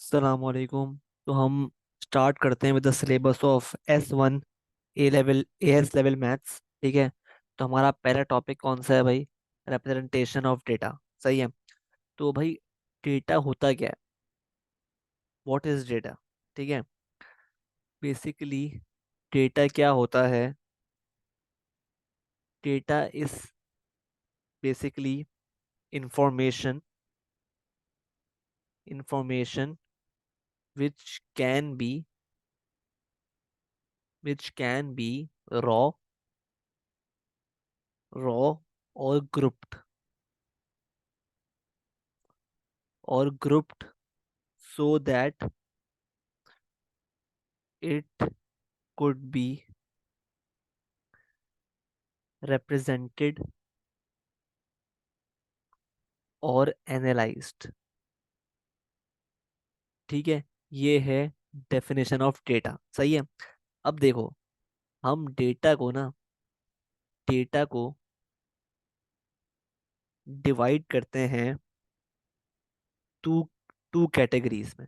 अस्सलामुअलैकुम। तो हम स्टार्ट करते हैं with the syllabus of S1 A level S level maths. ठीक है। तो हमारा पहला टॉपिक कौन सा है भाई? Representation of data. सही है। तो भाई, डेटा होता क्या है? What is data? ठीक है। बेसिकली डेटा क्या होता है? Data is basically information information which can be which can be raw raw और grouped so that it could be represented और analyzed। ठीक है। ये है डेफिनेशन ऑफ डेटा। सही है। अब देखो, हम डेटा को डिवाइड करते हैं टू टू कैटेगरीज में।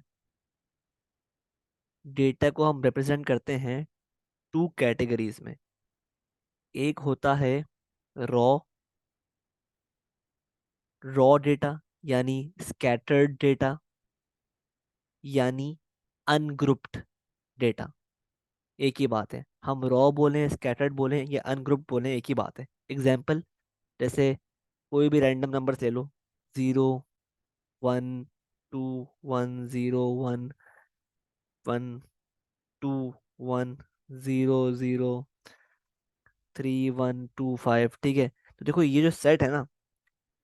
डेटा को हम रिप्रेजेंट करते हैं टू कैटेगरीज में। एक होता है रॉ रॉ डेटा, यानी स्कैटर्ड डेटा, यानी अनग्रुप्ड डेटा। एक ही बात है, हम रॉ बोलें, स्कैटर्ड बोलें या अनग्रुप्ड बोलें, एक ही बात है। एग्जाम्पल, जैसे कोई भी रैंडम नंबर ले लो। 0 1 2 1 0 1 2 1 3 1 2 5। ठीक है। तो देखो, ये जो सेट है ना,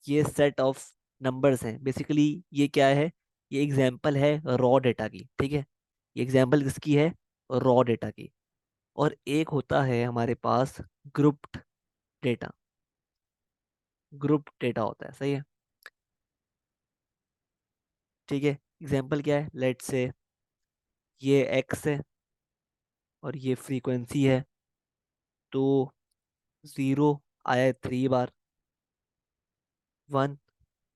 ये सेट ऑफ नंबर्स हैं बेसिकली। ये क्या है? ये एग्जाम्पल है रॉ डेटा की। ठीक है। ये एग्जाम्पल किसकी है? रॉ डेटा की। और एक होता है हमारे पास ग्रुप्ड डेटा। ग्रुप डेटा होता है। सही है। ठीक है। एग्जाम्पल क्या है? लेट से ये एक्स है और ये फ्रीक्वेंसी है। तो 0 आया 3 बार, 1।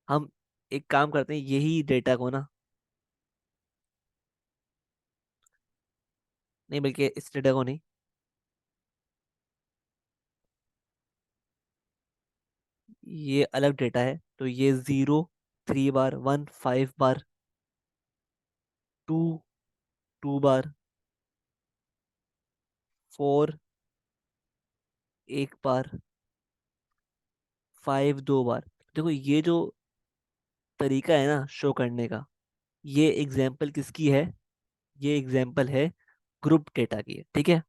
हम एक काम करते हैं, यही डेटा को ना, नहीं बल्कि इस डेटा को नहीं, ये अलग डेटा है। तो ये 0 3 बार, 1 5 बार, 2 2 बार, 4 1 बार, 5 2 बार। देखो, ये जो तरीका है ना शो करने का, ये एग्जाम्पल किसकी है? ये एग्जाम्पल है ग्रुप डेटा की है। ठीक है।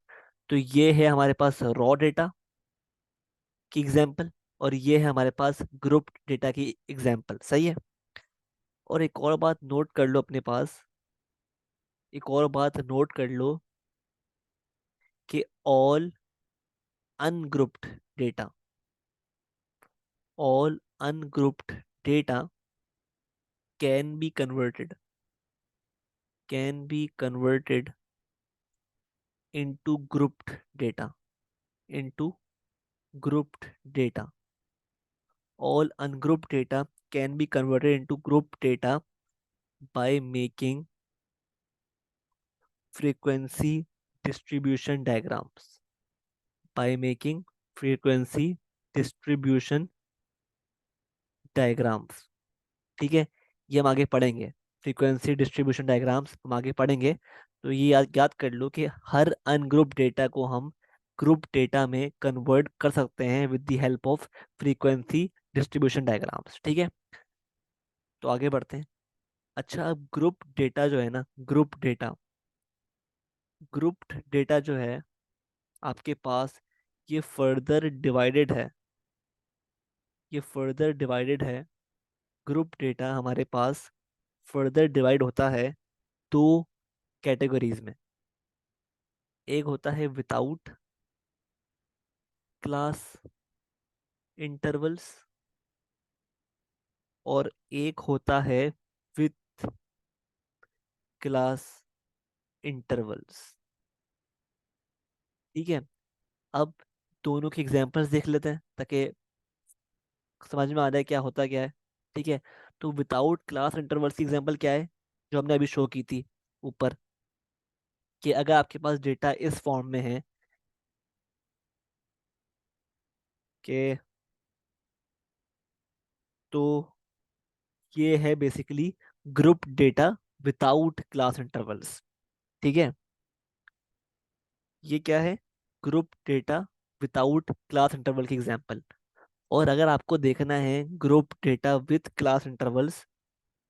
तो ये है हमारे पास रॉ डेटा की एग्जाम्पल, और ये है हमारे पास ग्रुप डेटा की एग्जाम्पल। सही है। और एक और बात नोट कर लो अपने पास, एक और बात नोट कर लो कि ungrouped data all ungrouped data can be converted can be converted into grouped data into grouped data all ungrouped data can be converted into group data by making frequency distribution diagrams by making frequency distribution diagrams। ठीक है। ये हम आगे पढ़ेंगे। Frequency distribution diagrams हम आगे पढ़ेंगे। तो ये याद कर लो कि हर अनग्रुप डेटा को हम ग्रुप डेटा में कन्वर्ट कर सकते हैं with the help of frequency distribution diagrams. ठीक है। तो आगे बढ़ते हैं। अच्छा, अब ग्रुप डेटा जो है आपके पास, ये फर्दर डिवाइडेड है ये फर्दर डिवाइडेड है। ग्रुप डेटा हमारे पास फर्दर डिवाइड होता है दो कैटेगरीज में। एक होता है विदाउट क्लास इंटरवल्स, और एक होता है विथ क्लास इंटरवल्स। ठीक है। अब दोनों के एग्जांपल्स देख लेते हैं ताकि समझ में आ जाए क्या होता क्या है। ठीक है। तो विदाउट क्लास इंटरवल्स की एग्जांपल क्या है? जो हमने अभी शो की थी ऊपर, कि अगर आपके पास डेटा इस फॉर्म में है कि, तो ये है basically group data without class intervals. ठीक है, ये क्या है? Group data without class interval की एग्जांपल। और अगर आपको देखना है group data with class intervals,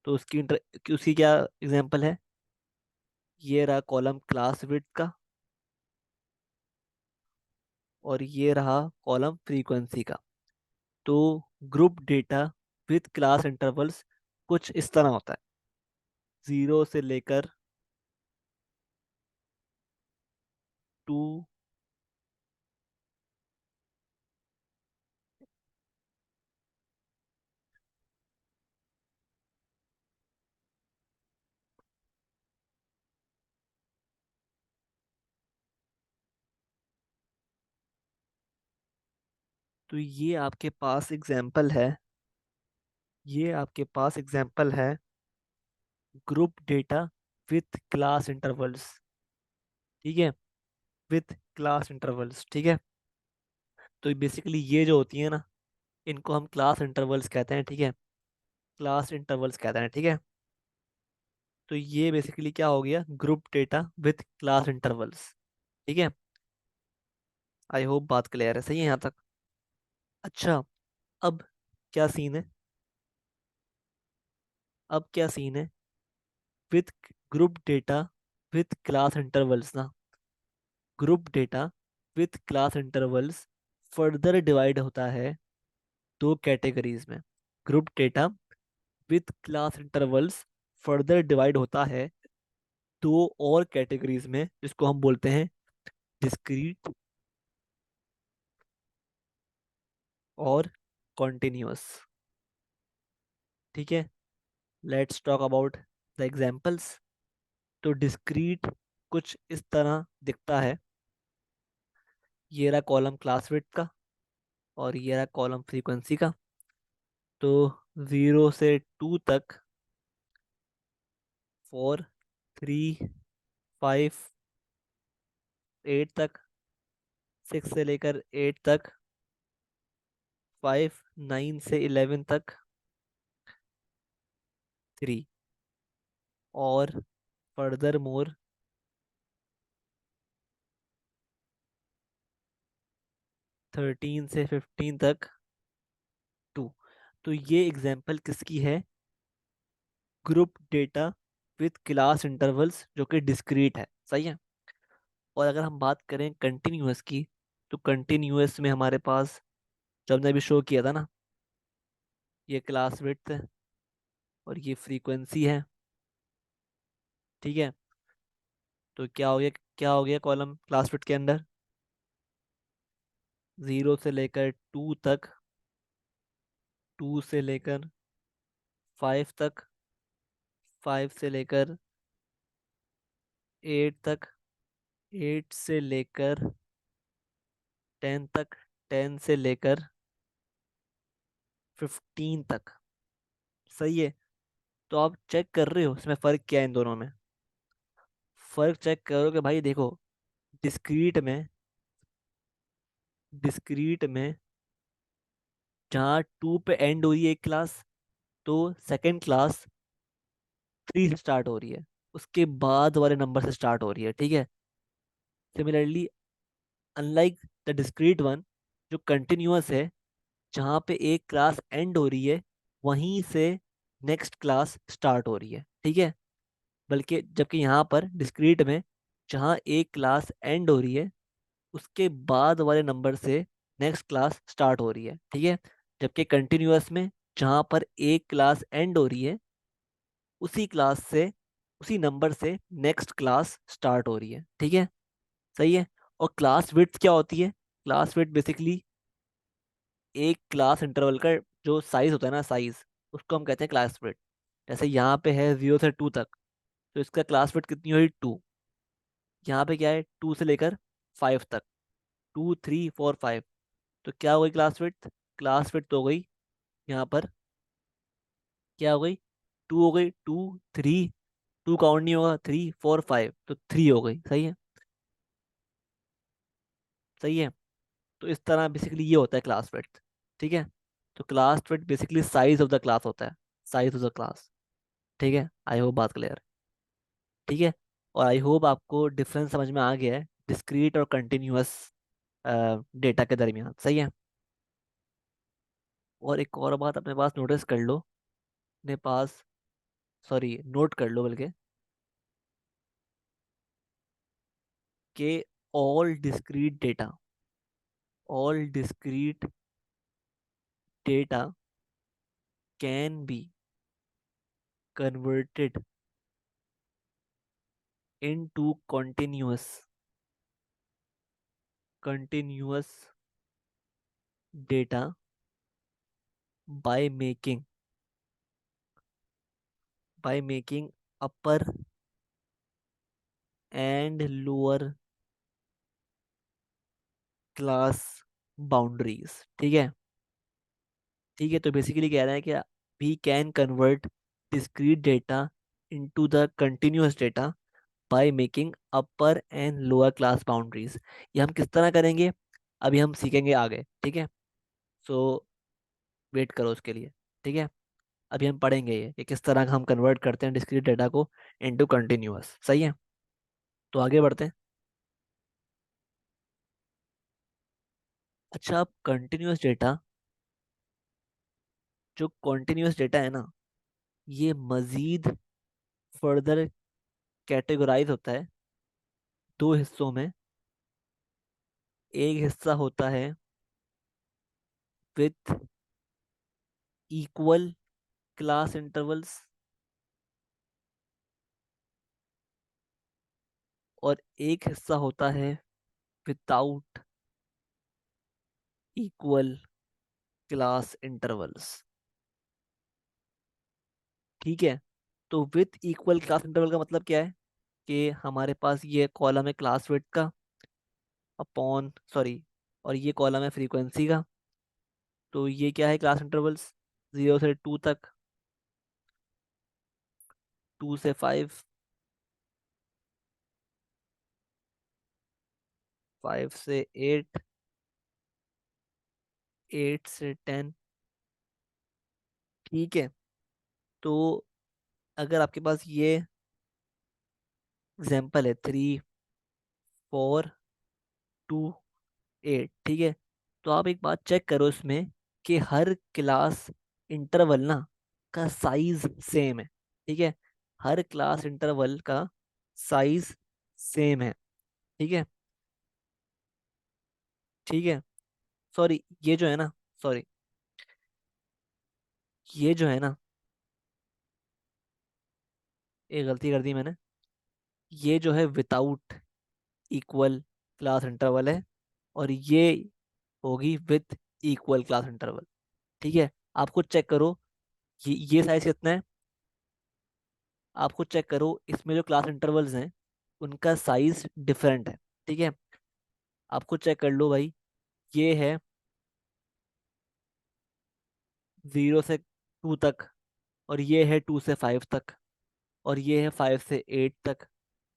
तो उसकी क्या एग्जांपल है? ये रहा कॉलम क्लास विड्थ का, और ये रहा कॉलम फ्रीक्वेंसी का। तो group data with class intervals कुछ इस तरह होता है, 0 से लेकर 2। तो ये आपके पास एग्जाम्पल है group data with class intervals. ठीक है, विथ क्लास इंटरवल्स। ठीक है, तो बेसिकली ये जो होती है ना, इनको हम क्लास इंटरवल्स कहते हैं। ठीक है, क्लास इंटरवल्स कहते हैं। ठीक है, तो ये बेसिकली क्या हो गया? Group data with class intervals. ठीक है, आई होप बात क्लियर है, सही है यहाँ तक? अच्छा, अब क्या सीन है? अब क्या सीन है with group data with class intervals ना? Group data with class intervals further divide होता है दो कैटेगरीज में। Group data with class intervals further divide होता है दो और कैटेगरीज में, जिसको हम बोलते हैं डिस्क्रीट और कॉन्टिन्यूअस। ठीक है, let's talk about the examples. तो डिस्क्रीट कुछ इस तरह दिखता है। ये रहा कॉलम क्लास विड्थ का, और ये रहा कॉलम फ्रीक्वेंसी का। तो 0 से 2 तक, 4, 3, 5, 8 तक, 6 से लेकर 8 तक, 5, 9 से 11 तक, 3, और फर्दर मोर 13 से 15 तक, 2। तो ये एग्जाम्पल किसकी है? Group data with class intervals जो कि डिस्क्रीट है। सही है। और अगर हम बात करें कंटिन्यूअस की, तो कंटिन्यूअस में हमारे पास, जो हमने अभी शो किया था ना, ये क्लास विड्थ है और ये फ्रीक्वेंसी है। ठीक है, तो क्या हो गया कॉलम क्लास विड्थ के अंदर? 0 से लेकर 2 तक, 2 से लेकर 5 तक, 5 से लेकर 8 तक, 8 से लेकर 10 तक, 10 से लेकर 15 तक। सही है। तो आप चेक कर रहे हो इसमें फर्क क्या है इन दोनों में? फर्क चेक करो कि भाई देखो, डिस्क्रीट में डिस्क्रीट में जहाँ 2 पे एंड हो रही है एक क्लास, तो सेकंड क्लास 3 से स्टार्ट हो रही है, उसके बाद वाले नंबर से स्टार्ट हो रही है। ठीक है, similarly unlike the discrete one, जो कंटिन्यूअस है, जहाँ पे एक क्लास एंड हो रही है वहीं से नेक्स्ट क्लास स्टार्ट हो रही है। ठीक है, बल्कि जबकि यहाँ पर डिस्क्रीट में जहाँ एक क्लास एंड हो रही है उसके बाद वाले नंबर से नेक्स्ट क्लास स्टार्ट हो रही है। ठीक है, जबकि कंटिन्यूअस में जहाँ पर एक क्लास एंड हो रही है उसी क्लास से, उसी नंबर से नेक्स्ट क्लास स्टार्ट हो रही है। ठीक है, सही है। और क्लास विड्थ क्या होती है? क्लास विड्थ बेसिकली एक क्लास इंटरवल का जो साइज होता है ना, साइज, उसको हम कहते हैं क्लास विड्थ। जैसे यहाँ पे है 0 से 2 तक, तो इसका क्लास विड्थ कितनी हुई? 2। यहाँ पे क्या है? 2 से लेकर 5 तक, 2, 3, 4, 5। तो क्या हो गई क्लास विड्थ? क्लास विड्थ हो गई यहाँ पर, क्या हो गई? 2 हो गई, 2, 3, टू काउंट नहीं होगा, 3 4 5, तो 3 हो गई, सही है। सही है। तो इस तरह बेसिकली ये होता है क्लास विड्थ। ठीक है। तो class width basically size of the class होता है, साइज ऑफ द क्लास। ठीक है, आई होप बात क्लियर है। ठीक है। और आई होप आपको डिफरेंस समझ में आ गया है डिस्क्रीट और कंटिन्यूअस डेटा के दरमियान, सही है। और एक और बात अपने पास नोटिस कर लो, अपने पास, सॉरी नोट कर लो बल्कि, कि all discrete data, all discrete data can be converted into continuous data by making by making upper and lower class boundaries. ठीक है। ठीक है, तो बेसिकली कह रहे हैं कि we can convert discrete data into the continuous data by making upper and lower class boundaries. ये हम किस तरह करेंगे, अभी हम सीखेंगे आगे। ठीक है। सो वेट करो उसके लिए। ठीक है। अभी हम पढ़ेंगे ये कि किस तरह हम कन्वर्ट करते हैं डिस्क्रीट डेटा को इनटू कंटिन्यूअस, सही है। तो आगे बढ़ते हैं। अच्छा, अब कंटिन्यूअस डेटा, जो कॉन्टिन्यूअस डेटा है ना, ये मजीद फर्दर कैटेगराइज होता है दो हिस्सों में। एक हिस्सा होता है विथ इक्वल क्लास इंटरवल्स, और एक हिस्सा होता है विदाउट इक्वल क्लास इंटरवल्स। ठीक है। तो विथ इक्वल क्लास इंटरवल का मतलब क्या है, कि हमारे पास ये कॉलम है क्लास विड्थ का, अपॉन सॉरी, और ये कॉलम है फ्रीक्वेंसी का। तो ये क्या है क्लास इंटरवल्स, 0 से 2 तक, 2 से 5, 5 से 8, 8 से 10। ठीक है। तो अगर आपके पास ये एग्जाम्पल है 3 4 2 8, ठीक है, तो आप एक बात चेक करो इसमें कि हर क्लास इंटरवल ना का साइज सेम है। ठीक है। हर क्लास इंटरवल का साइज सेम है। ठीक है। ठीक है। सॉरी, ये जो है ना, सॉरी, ये जो है ना, ये गलती कर दी मैंने। ये जो है विदाउट इक्वल क्लास इंटरवल है, और ये होगी विथ इक्वल क्लास इंटरवल। ठीक है। आपको चेक करो, ये साइज कितना है, आपको चेक करो इसमें जो क्लास इंटरवल्स हैं उनका साइज डिफरेंट है। ठीक है। आपको चेक कर लो भाई, ये है 0 से 2 तक, और ये है 2 से 5 तक, और ये है 5 से 8 तक,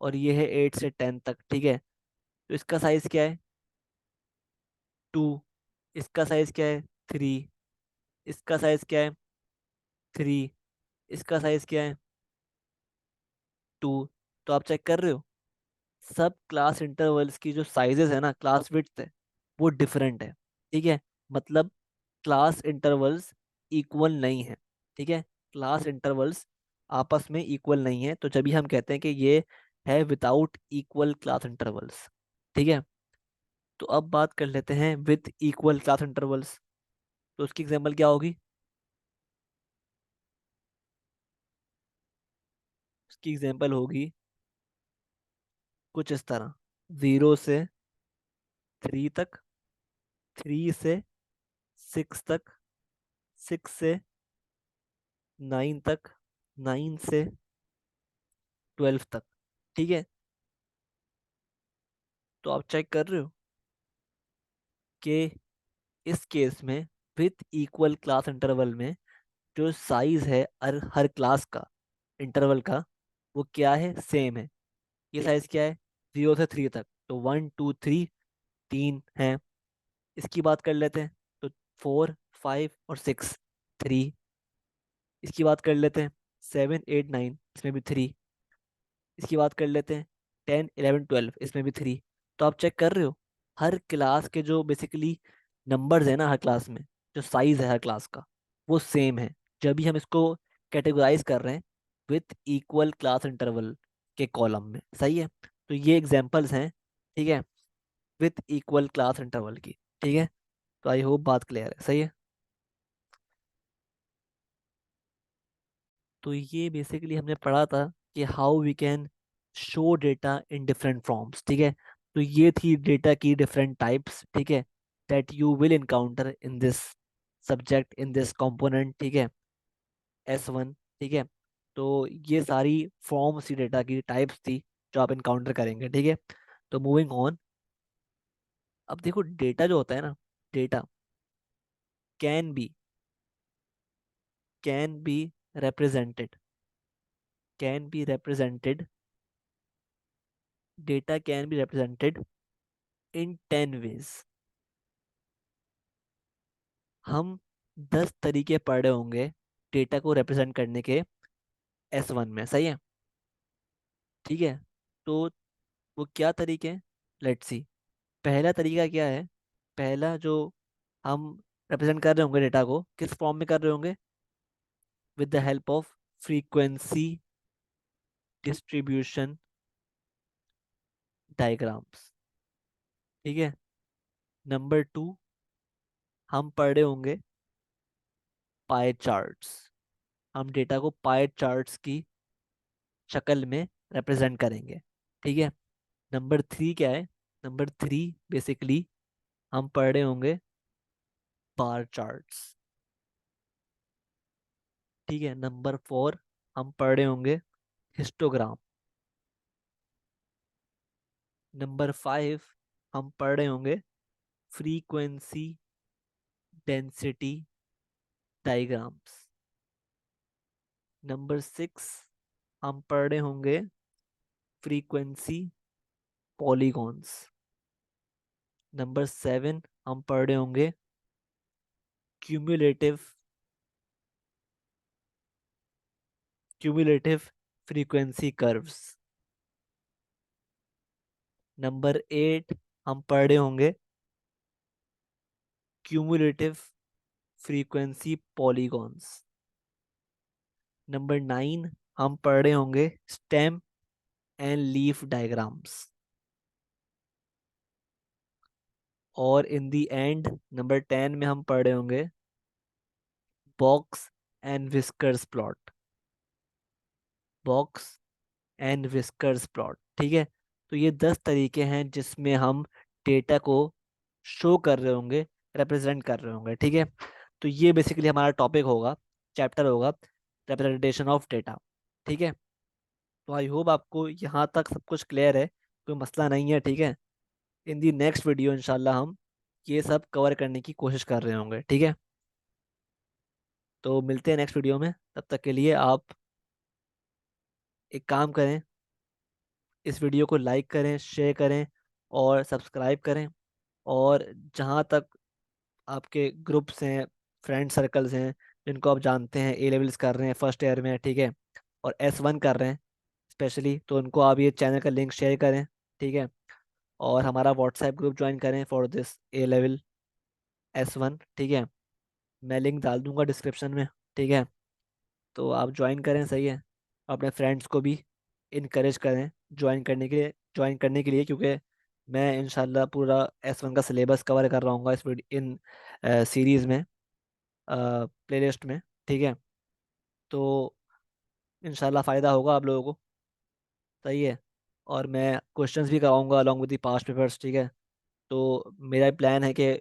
और ये है 8 से 10 तक। ठीक है। तो इसका साइज क्या है, 2। इसका साइज क्या है, 3। इसका साइज क्या है, 3। इसका साइज क्या है, 2। तो आप चेक कर रहे हो, सब क्लास इंटरवल्स की जो साइजेस है ना, क्लास विड्थ है, वो डिफरेंट है। ठीक है। मतलब क्लास इंटरवल्स इक्वल नहीं है। ठीक है। क्लास इंटरवल्स आपस में इक्वल नहीं है, तो जब भी हम कहते हैं कि ये है विदाउट इक्वल क्लास इंटरवल्स। ठीक है। तो अब बात कर लेते हैं विद इक्वल क्लास इंटरवल्स। तो उसकी एग्जांपल क्या होगी, उसकी एग्जांपल होगी कुछ इस तरह, 0 से 3 तक, 3 से 6 तक, 6 से 9 तक, 9 से 12 तक। ठीक है। तो आप चेक कर रहे हो कि इस केस में विथ इक्वल क्लास इंटरवल में जो साइज है हर हर क्लास का इंटरवल का, वो क्या है, सेम है। ये साइज क्या है, 0 से 3 तक, तो 1 2 3, तीन है। इसकी बात कर लेते हैं, तो 4 5 और 6, 3। इसकी बात कर लेते हैं, 7 8 9, इसमें भी 3। इसकी बात कर लेते हैं, 10 11 12, इसमें भी 3। तो आप चेक कर रहे हो, हर क्लास के जो बेसिकली नंबर्स है ना, हर क्लास में जो साइज है हर क्लास का, वो सेम है। जब भी हम इसको कैटेगराइज कर रहे हैं विथ इक्वल क्लास इंटरवल के कॉलम में, सही है। तो ये एग्जांपल्स हैं, ठीक है, विथ इक्वल क्लास इंटरवल की। ठीक है, तो आई होप बात क्लियर है, सही है। तो ये बेसिकली हमने पढ़ा था कि how we can show data in different forms, ठीक है। तो ये थी डेटा की डिफरेंट टाइप्स, ठीक है, that you will encounter in this subject, in this component, ठीक है, S1। ठीक है, तो ये सारी फॉर्म्स थी, डेटा की टाइप्स थी जो आप इनकाउंटर करेंगे, ठीक है। तो मूविंग ऑन, अब देखो डेटा जो होता है ना, data can be can be represented can be represented data can be represented in 10 ways। हम 10 तरीके पढ़े होंगे डेटा को रिप्रेजेंट करने के S1 में, सही है। ठीक है, तो वो क्या तरीके हैं, लेट्स सी। पहला तरीका क्या है, पहला जो हम रिप्रेजेंट कर रहे होंगे डेटा को, किस फॉर्म में कर रहे होंगे, with the help of frequency distribution diagrams. ठीक है, नंबर 2, हम पढ़े होंगे पाई चार्ट्स। हम डेटा को पाई चार्ट्स की शक्ल में रिप्रेजेंट करेंगे, ठीक है। नंबर 3 क्या है, नंबर 3 बेसिकली हम पढ़ रहे होंगे बार चार्ट्स। ठीक है, नंबर 4 हम पढ़ रहे होंगे हिस्टोग्राम। नंबर 5 हम पढ़ रहे होंगे फ्रीक्वेंसी डेंसिटी डायग्राम्स। नंबर 6 हम पढ़ रहे होंगे फ्रीक्वेंसी पॉलीगॉन्स। नंबर 7 हम पढ़ रहे होंगे cumulative cumulative frequency curves. Number 8 हम पढ़ रहे होंगे क्यूमुलेटिव फ्रीक्वेंसी पॉलीगॉन्स। नंबर 9 हम पढ़ रहे होंगे स्टेम एंड लीफ डायग्राम्स। और इन दी एंड नंबर 10 में हम पढ़ रहे होंगे box and whiskers plot. Box and whiskers plot, ठीक है। तो ये 10 तरीके हैं जिसमें हम डेटा को शो कर रहे होंगे, रिप्रेजेंट कर रहे होंगे, ठीक है। तो ये बेसिकली हमारा टॉपिक होगा, चैप्टर होगा, रिप्रेजेंटेशन ऑफ डेटा। ठीक है, तो आई होप आपको यहाँ तक सब कुछ क्लियर है, कोई मसला नहीं है, ठीक है। इन दी नेक्स्ट वीडियो इंशाल्लाह हम ये सब कवर करने की कोशिश कर रहे होंगे, ठीक है। तो मिलते हैं नेक्स्ट वीडियो में, तब तक के लिए आप एक काम करें, इस वीडियो को लाइक करें, शेयर करें और सब्सक्राइब करें। और जहाँ तक आपके ग्रुप्स हैं, फ्रेंड सर्कल्स हैं, जिनको आप जानते हैं ए लेवल्स कर रहे हैं, फर्स्ट ईयर में है, ठीक है, और S1 कर रहे हैं स्पेशली, तो उनको आप ये चैनल का लिंक शेयर करें, ठीक है। और हमारा व्हाट्सएप ग्रुप ज्वाइन करें for this A level S1, ठीक है। मैं लिंक डाल दूंगा डिस्क्रिप्शन में, ठीक है। तो आप ज्वाइन करें, सही है। अपने फ्रेंड्स को भी इनकरेज करें ज्वाइन करने के लिए, क्योंकि मैं इंशाल्लाह पूरा S1 का सिलेबस कवर कर रहा हूँ इस वीडियो इन सीरीज में, प्लेलिस्ट में, ठीक है। तो इंशाल्लाह फ़ायदा होगा आप लोगों को, सही है। और मैं क्वेश्चंस भी कराऊंगा along with the past papers, ठीक है। तो मेरा प्लान है कि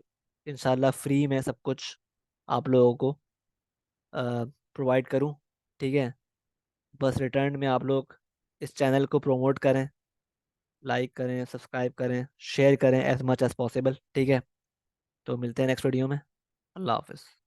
इंशाल्लाह फ्री में सब कुछ आप लोगों को प्रोवाइड करूं, ठीक है। बस रिटर्न में आप लोग इस चैनल को प्रमोट करें, लाइक करें, सब्सक्राइब करें, शेयर करें एज मच एज पॉसिबल, ठीक है। तो मिलते हैं नेक्स्ट वीडियो में। अल्लाह हाफिज़।